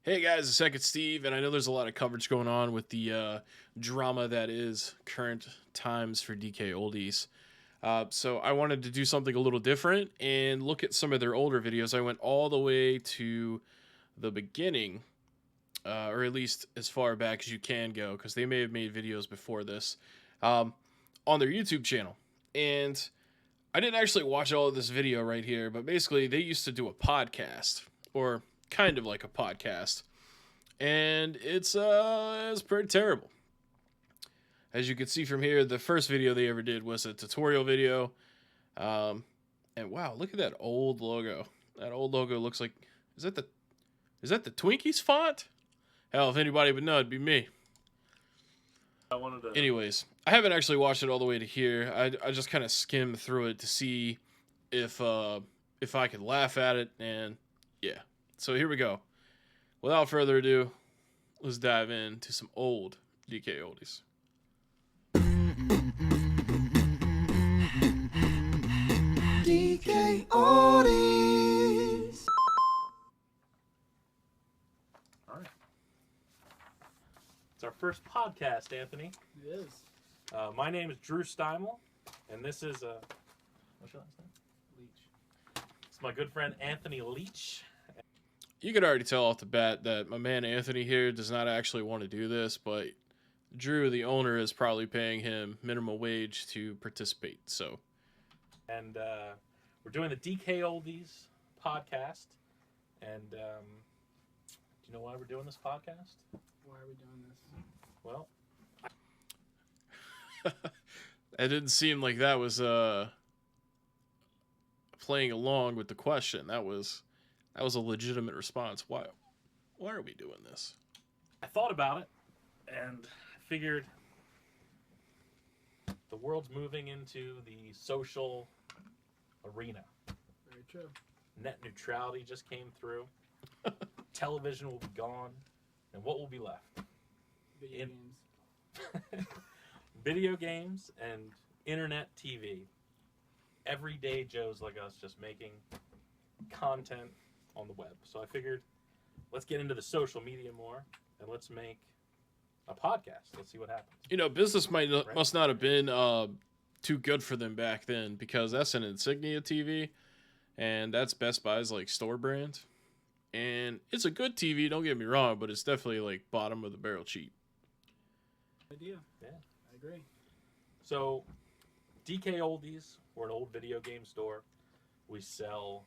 Hey guys, it's Second Steve, and I know there's a lot of coverage going on with the drama that is current times for DKOldies. So I wanted to do something a little different and look at some of their older videos. I went all the way to the beginning, or at least as far back as you can go, because they may have made videos before this um, on their YouTube channel. And I didn't actually watch all of this video right here, but basically they used to do a podcast, or kind of like a podcast, and it's pretty terrible. As you can see from here, the first video they ever did was a tutorial video, um, and wow, look at that old logo. That old logo looks like is that the Twinkies font? Hell, if anybody would know, it'd be me. I wanted to. Anyways, I haven't actually watched it all the way to here. I just kind of skimmed through it to see if I could laugh at it, and yeah. So here we go. Without further ado, let's dive into some old DKOldies. DKOldies. All right. It's our first podcast, Anthony. It is. My name is Drew Steimel, and this is what's your last name? Leach. It's my good friend Anthony Leach. You could already tell off the bat that my man Anthony here does not actually want to do this, but Drew, the owner, is probably paying him minimum wage to participate. So, And we're doing the DKOldies podcast. And do you know why we're doing this podcast? Why are we doing this? Well, it didn't seem like that was playing along with the question. That was a legitimate response. Why are we doing this? I thought about it, and I figured the world's moving into the social arena. Very true. Net neutrality just came through. Television will be gone, and what will be left? Video In- games. Video games and internet TV. Everyday Joes like us just making content on the web. So I figured, let's get into the social media more, and let's make a podcast. Let's see what happens. You know, business must not have been too good for them back then, because that's an Insignia TV, and that's Best Buy's like store brand, and it's a good TV. Don't get me wrong, but it's definitely like bottom of the barrel cheap. Idea. Yeah. I agree. So, DKOldies, we're an old video game store. We sell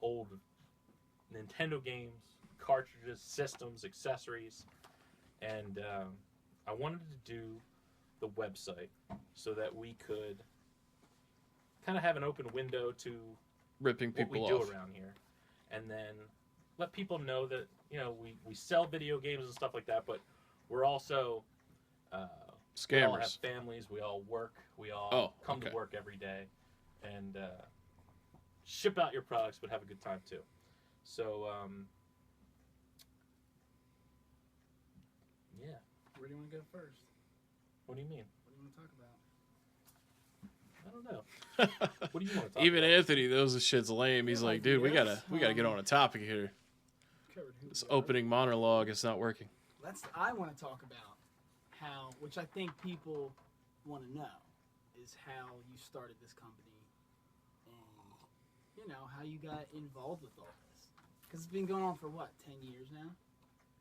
old Nintendo games, cartridges, systems, accessories, and I wanted to do the website so that we could kind of have an open window to Ripping what we people do off. around here, and then let people know that we sell video games and stuff like that, but we're also we all have Scammers. families. We all work. We all Oh, come okay. to work every day, and ship out your products, but have a good time too. So, yeah. Where do you want to go first? What do you mean? What do you want to talk about? I don't know. What do you want to talk Even about? Anthony knows this shit's lame. He's like, dude, we gotta get on a topic here. Covered who This we are. opening monologue is not working. I want to talk about how, which I think people want to know, is how you started this company and, how you got involved with all this. Because it's been going on for, 10 years now?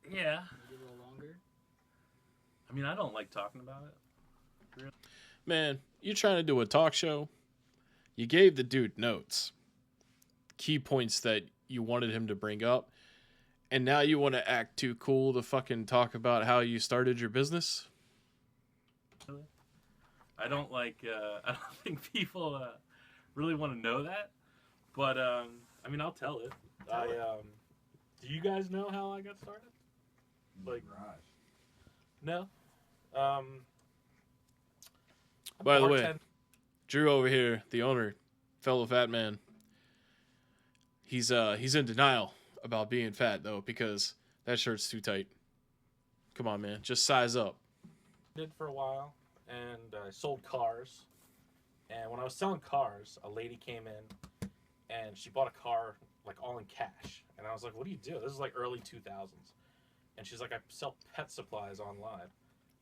Yeah. Maybe a little longer? I mean, I don't like talking about it. Man, you're trying to do a talk show. You gave the dude notes, key points that you wanted him to bring up, and now you want to act too cool to fucking talk about how you started your business? I don't like. I don't think people really want to know that. But I mean, I'll tell it. Do you guys know how I got started? Like, no. By the way, Drew over here, the owner, fellow fat man, he's in denial about being fat though, because that shirt's too tight. Come on, man, just size up. did for a while, and I sold cars. And when I was selling cars, a lady came in, and she bought a car like all in cash. And I was like, what do you do? This is like early 2000s. And she's like, I sell pet supplies online.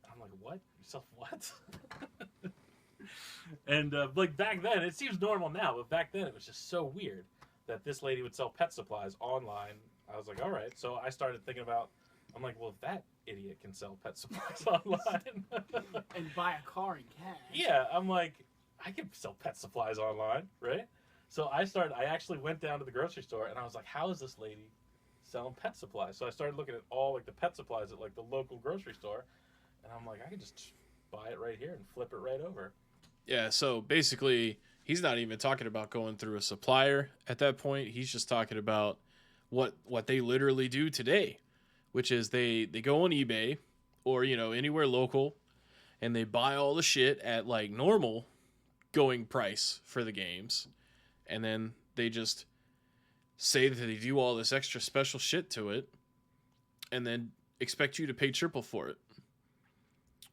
And I'm like, what? You sell what? And like back then, it seems normal now, but back then it was just so weird that this lady would sell pet supplies online. I was like, all right. So I started thinking about, I'm like, well, if that idiot can sell pet supplies online And buy a car in cash. yeah, I'm like, I can sell pet supplies online, right? So I actually went down to the grocery store and I was like, how is this lady selling pet supplies? So I started looking at all like the pet supplies at like the local grocery store, and I'm like, I can just buy it right here and flip it right over. Yeah, so basically, he's not even talking about going through a supplier at that point. He's just talking about what they literally do today, which is they go on eBay or, you know, anywhere local, and they buy all the shit at like normal going price for the games, and then they just say that they do all this extra special shit to it, and then expect you to pay triple for it,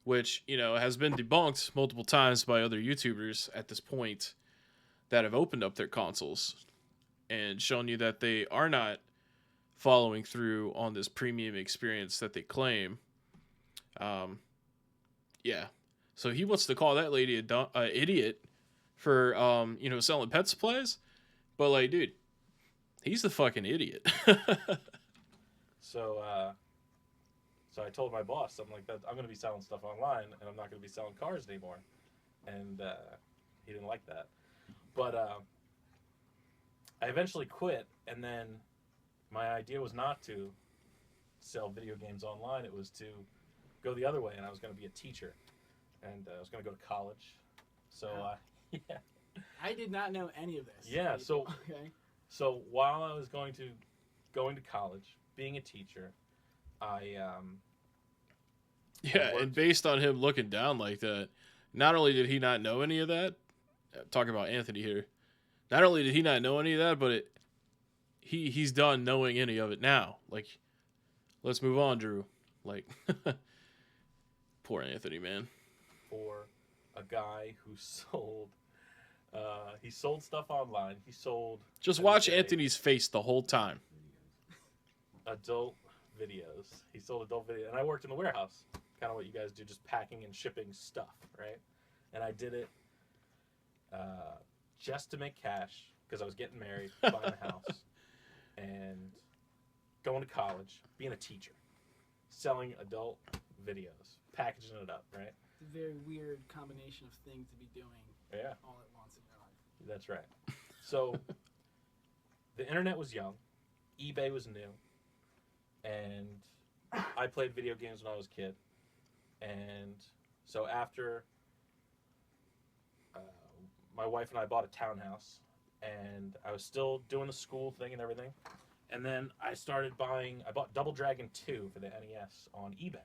which, you know, has been debunked multiple times by other YouTubers at this point that have opened up their consoles and shown you that they are not following through on this premium experience that they claim. Yeah. So he wants to call that lady a idiot for, you know, selling pet supplies. But, like, dude, he's the fucking idiot. So I told my boss, I'm like, that I'm going to be selling stuff online, and I'm not going to be selling cars anymore. And he didn't like that. But I eventually quit, and then my idea was not to sell video games online. It was to go the other way, and I was going to be a teacher. And I was going to go to college. So, yeah. I did not know any of this. Yeah, so okay. So while I was going to college, being a teacher, Yeah, and based on him looking down like that, not only did he not know any of that, talking about Anthony here, not only did he not know any of that, but he's done knowing any of it now. Like, let's move on, Drew. Like, poor Anthony, man. For a guy who sold, he sold stuff online. He sold. Just watch Anthony's face the whole time. Adult videos. He sold adult videos, and I worked in the warehouse, kind of what you guys do, just packing and shipping stuff, right? And I did it just to make cash because I was getting married, buying a house, and going to college, being a teacher, selling adult videos, packaging it up, right? It's a very weird combination of things to be doing all at once in your life. That's right. So the internet was young, eBay was new, and I played video games when I was a kid. And so after my wife and I bought a townhouse, and I was still doing the school thing and everything. And then I bought Double Dragon 2 for the NES on eBay.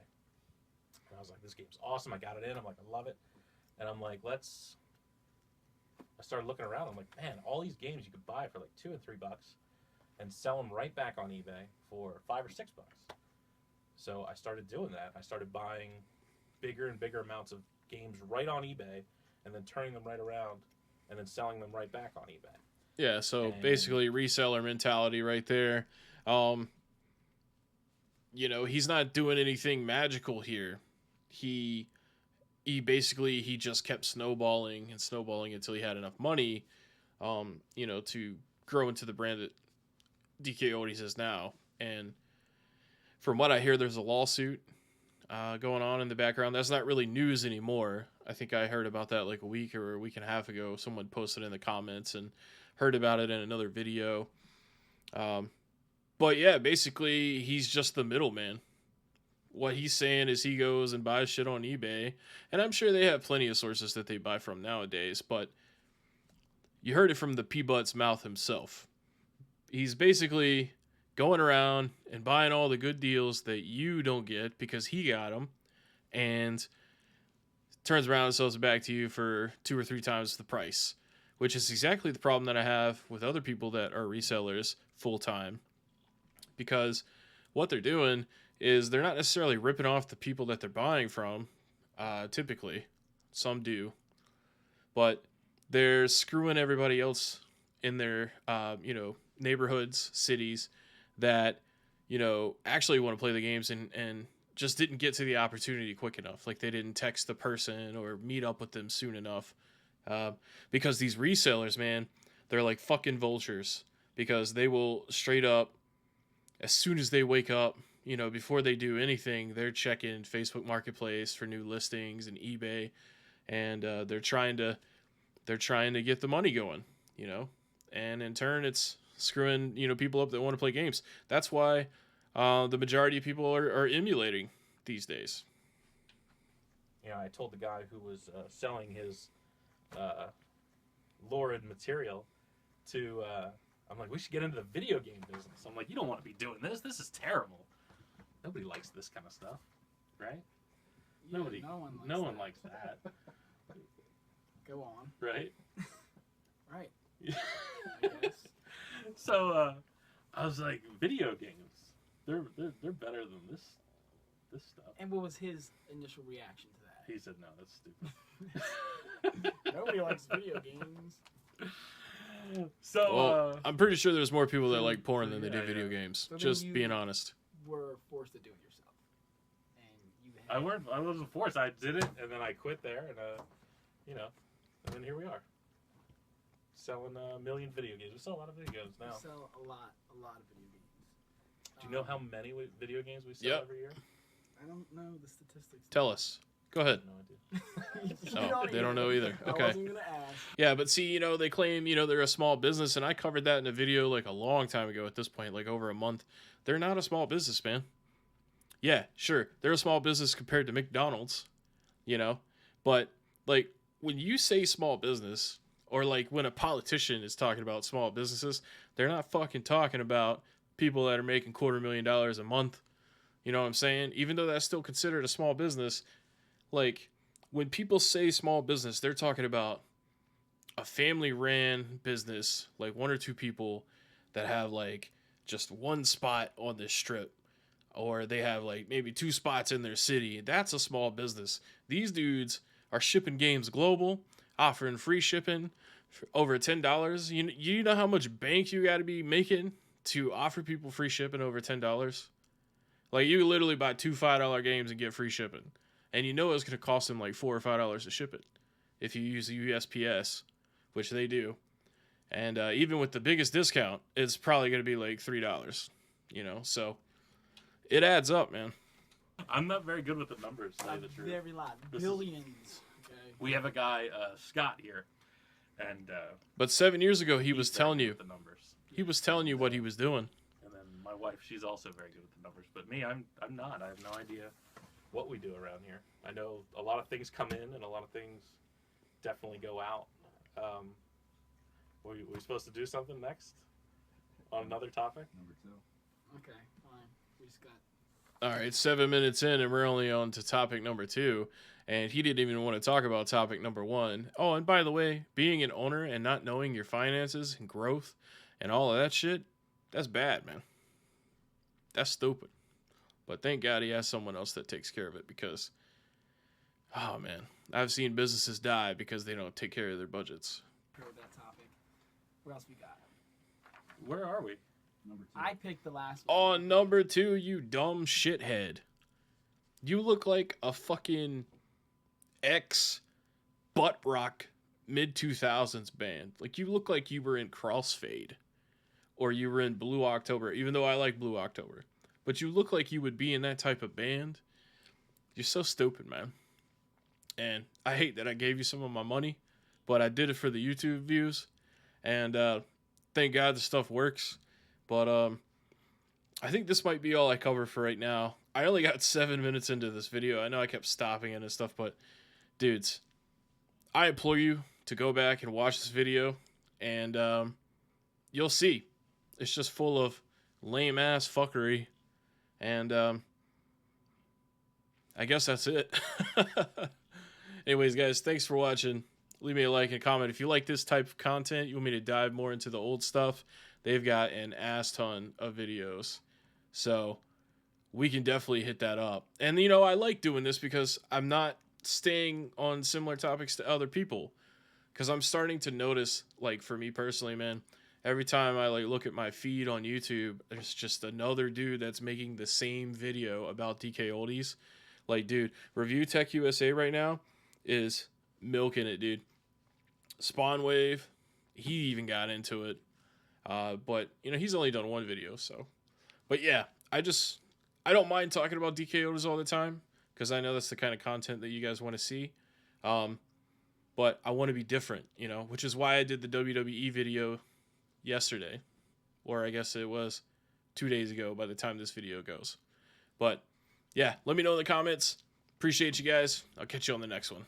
And I was like, this game's awesome. I got it in. I'm like, I love it. And I'm like, I started looking around. I'm like, man, all these games you could buy for like $2 and $3 and sell them right back on eBay for $5 or $6. So I started doing that. I started buying bigger and bigger amounts of games right on eBay and then turning them right around and then selling them right back on eBay. Yeah, so basically reseller mentality right there. You know, he's not doing anything magical here. He basically just kept snowballing until he had enough money, you know, to grow into the brand that DKOldies is now. And from what I hear, there's a lawsuit going on in the background. That's not really news anymore. I think I heard about that like a week or a week and a half ago. Someone posted in the comments and heard about it in another video. But yeah, basically he's just the middleman. What he's saying is he goes and buys shit on eBay, and I'm sure they have plenty of sources that they buy from nowadays, but you heard it from the P-Butt's mouth himself. He's basically going around and buying all the good deals that you don't get because he got them, and turns around and sells it back to you for 2 or 3 times the price, which is exactly the problem that I have with other people that are resellers full-time, because what they're doing is they're not necessarily ripping off the people that they're buying from, typically. Some do. But they're screwing everybody else in their, you know, neighborhoods, cities that, actually want to play the games and just didn't get to the opportunity quick enough. Like they didn't text the person or meet up with them soon enough. Because these resellers, man, they're like fucking vultures, because they will straight up, as soon as they wake up, before they do anything, they're checking Facebook Marketplace for new listings and eBay, and they're trying to get the money going, and in turn it's screwing people up that want to play games. That's why the majority of people are emulating these days. I told the guy who was selling his lurid material to I'm like, we should get into the video game business. I'm like, you don't want to be doing this. This is terrible. Nobody likes this kind of stuff, right? Yeah, Nobody. No one likes that. Go on. Right? Right. Yeah. I guess. So I was like, video games. They're better than this stuff. And what was his initial reaction to that? He said, no, that's stupid. Nobody likes video games. So Well, I'm pretty sure there's more people that like porn than they do yeah, video yeah. games. So then Just you- being honest. Were forced to do it yourself, and you had. I wasn't forced. I did it, and then I quit there, and and then here we are, selling a million video games. We sell a lot of video games We now. sell a lot of video games. Do you know how many video games we sell Yep. every year? I don't know the statistics. Tell us. Go ahead. No idea. You Oh, they don't know either. I Okay. wasn't gonna ask. Yeah, but see, they claim, they're a small business, and I covered that in a video like a long time ago at this point, like over a month. They're not a small business, man. Yeah, sure, they're a small business compared to McDonald's, but like when you say small business, or like when a politician is talking about small businesses, they're not fucking talking about people that are making $250,000 a month. You know what I'm saying? Even though that's still considered a small business, like when people say small business, they're talking about a family ran business, like one or two people that have like just one spot on this strip, or they have like maybe two spots in their city. That's a small business. These dudes are shipping games global, offering free shipping for over $10. You know how much bank you got to be making to offer people free shipping over $10? Like you literally buy two $5 games and get free shipping. And it's going to cost them like $4 or $5 to ship it if you use the USPS, which they do. And even with the biggest discount, it's probably going to be like $3, So it adds up, man. I'm not very good with the numbers, to tell you the truth. Very lot. This is- Billions. Okay. We have a guy, Scott, here, and But 7 years ago, he was he's very telling good you. with the numbers. He was telling you what he was doing. And then my wife, she's also very good with the numbers. But me, I'm not. I have no idea what we do around here. I know a lot of things come in and a lot of things definitely go out. We supposed to do something next on another topic? Number 2. Okay. Fine. We just got. All right, 7 minutes in, and we're only on to topic number 2. And he didn't even want to talk about topic number 1. Oh, and by the way, being an owner and not knowing your finances and growth and all of that shit, that's bad, man. That's stupid. But thank God he has someone else that takes care of it, because, oh man, I've seen businesses die because they don't take care of their budgets. Heard that topic. What else we got? Where are we? Number 2. I picked the last one. On number 2, you dumb shithead. You look like a fucking butt rock mid-2000s band. Like, you look like you were in Crossfade. Or you were in Blue October, even though I like Blue October. But you look like you would be in that type of band. You're so stupid, man. And I hate that I gave you some of my money, but I did it for the YouTube views. And thank God the stuff works. But I think this might be all I cover for right now. I only got 7 minutes into this video. I know I kept stopping it and stuff, but dudes, I implore you to go back and watch this video, and you'll see. It's just full of lame ass fuckery, and I guess that's it. Anyways, guys, thanks for watching. Leave me a like and comment if you like this type of content. You want me to dive more into the old stuff? They've got an ass ton of videos, so we can definitely hit that up. And I like doing this because I'm not staying on similar topics to other people, because I'm starting to notice, like, for me personally, man, every time I like look at my feed on YouTube, there's just another dude that's making the same video about DKOldies. Like, dude, Review Tech USA right now is milking it, dude. Spawn Wave, he even got into it. But you know, he's only done one video, so. But yeah, I don't mind talking about DKOldies all the time because I know that's the kind of content that you guys want to see. But I want to be different, you know, which is why I did the WWE video yesterday, or I guess it was 2 days ago by the time this video goes. But yeah, let me know in the comments. Appreciate you guys. I'll catch you on the next one.